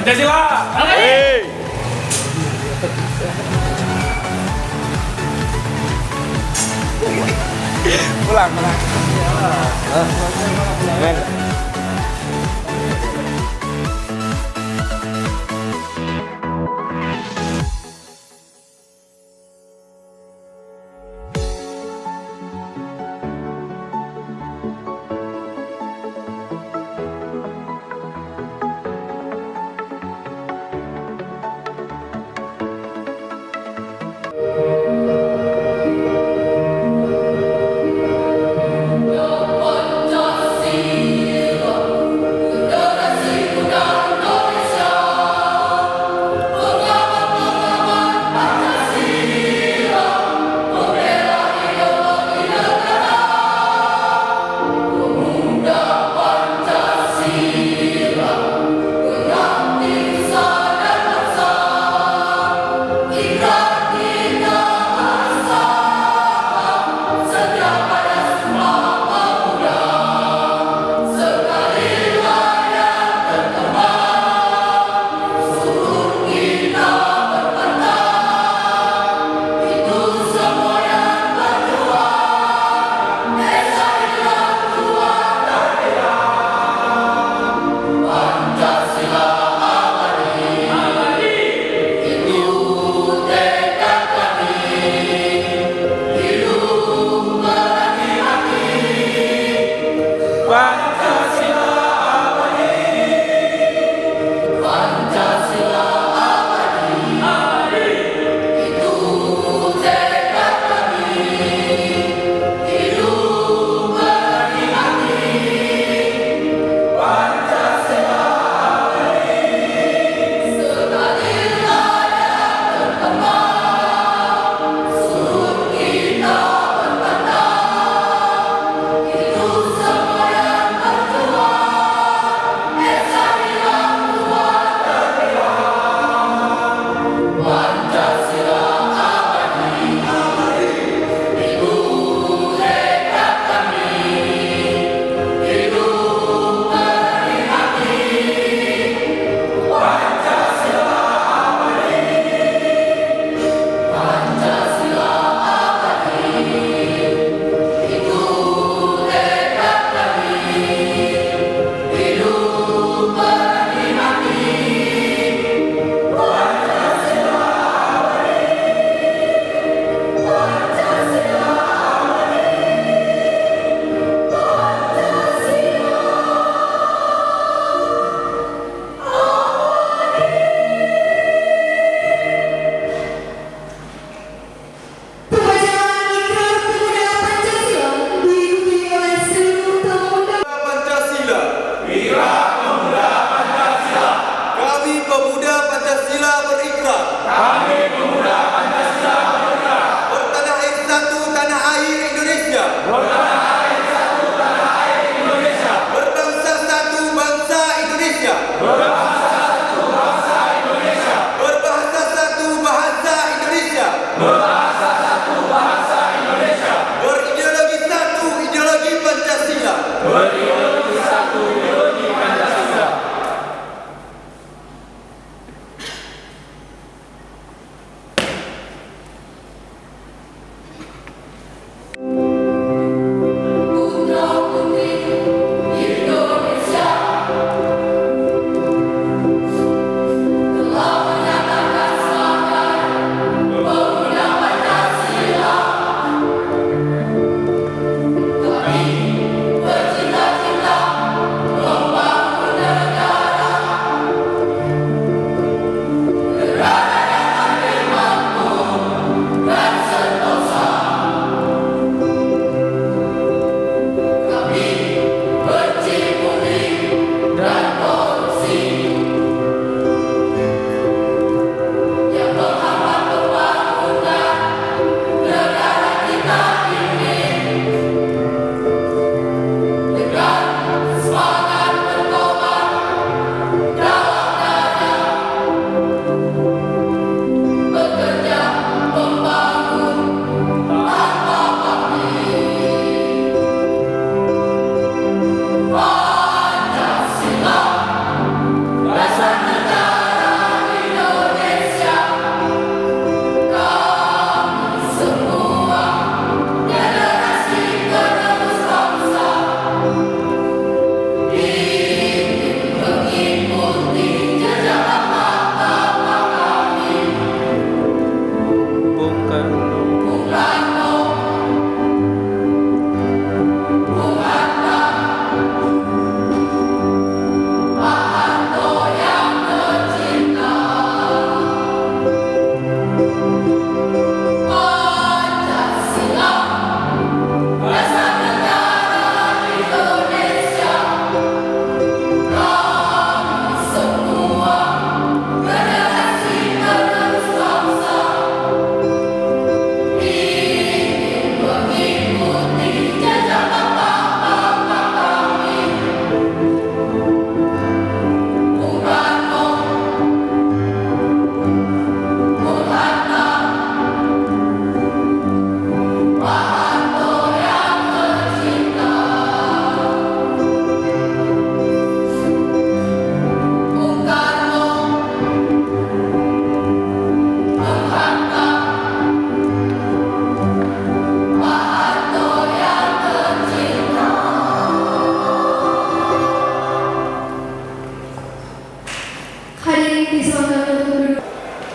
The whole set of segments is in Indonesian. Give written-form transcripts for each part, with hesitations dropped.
Pancasila. Hei. Pulang.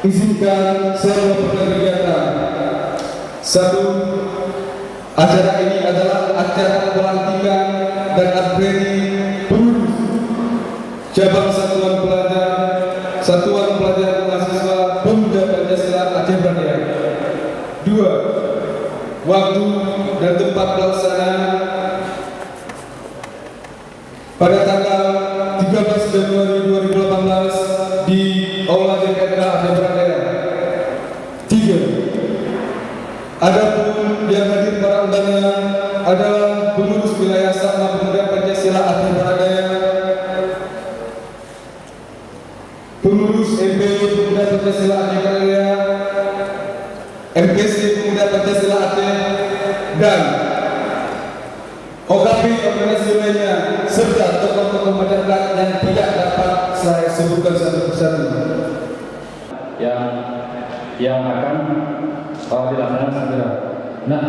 Izinkan saya memperkenalkan kegiatan. Satu, acara ini adalah acara pelantikan dan upgrading pengurus cabang Satuan Pelajar Mahasiswa Pemuda Pancasila Aceh Barat. Dua, waktu dan tempat pelaksanaan pada tanggal 13 Januari 2018 di Aula DPRK Aceh Barat. Tiga, adapun yang hadir para undangan adalah pengurus wilayah Sabma Pemuda Pancasila Aceh Barat, pengurus MPU Pemuda Pancasila Aceh Barat, MPC Pemuda Pancasila Aceh, dan OKP organisasi lainnya, serta tokoh-tokoh masyarakat yang tidak dapat saya sebutkan satu persatu yang akan dilaksanakan segera. Nah,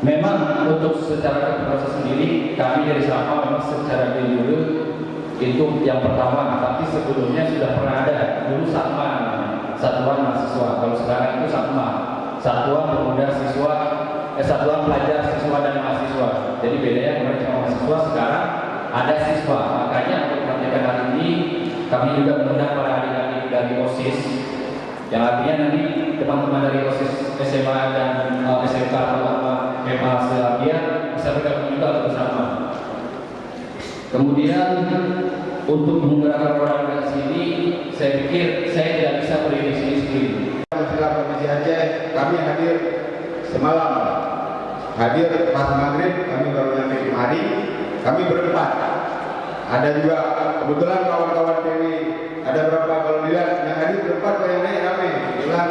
memang untuk secara proses sendiri kami dari Sabma memang secara dulu itu yang pertama, tapi sebelumnya sudah pernah ada dulu Sabma, Satuan Mahasiswa. Kalau sekarang itu Sabma, Satuan Pemuda Siswa, Satuan Pelajar Siswa dan Mahasiswa. Jadi bedanya kemarin cuma mahasiswa, sekarang ada siswa. Makanya untuk pelantikan hari ini kami juga mengundang para adik-adik dari OSIS, yang artinya nanti teman-teman dari OSIS SMA dan SMK atau MA Selabia bisa bergabung juga bersama. Kemudian untuk menggerakkan orang dari sini, saya pikir saya tidak bisa berdiri sendiri. Provinsi Aceh, kami hadir semalam, hadir pas maghrib, kami baru nyampe kemari, kami berempat. Ada juga kebetulan kawan-kawan Dewi, ada berapa kalau dilihat yang hadir berempat, kalau yang naik ramai. Kebetulan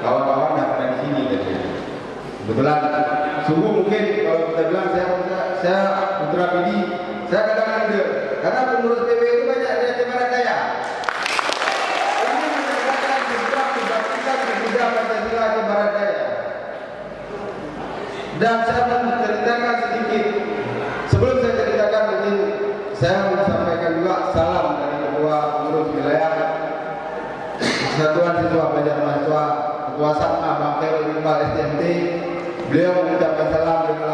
kawan-kawan tidak ada di sini katanya. Kebetulan sungguh mungkin kalau kita bilang saya Putra Pidi, saya kadang ada karena pengurus PW itu banyak dari Aceh Barat Daya. Ini menegakkan sebuah kebangkitan pemuda Pancasila Aceh Barat Daya. Dan saya menceritakan sedikit. Sebelum saya ceritakan, mungkin saya mau sampaikan juga salam dari ketua pengurus wilayah Satuan Siswa Pelajar Mahasiswa, Ketua Sabma Bang Khairul Iqbal STMT. Beliau mengucapkan salam dengan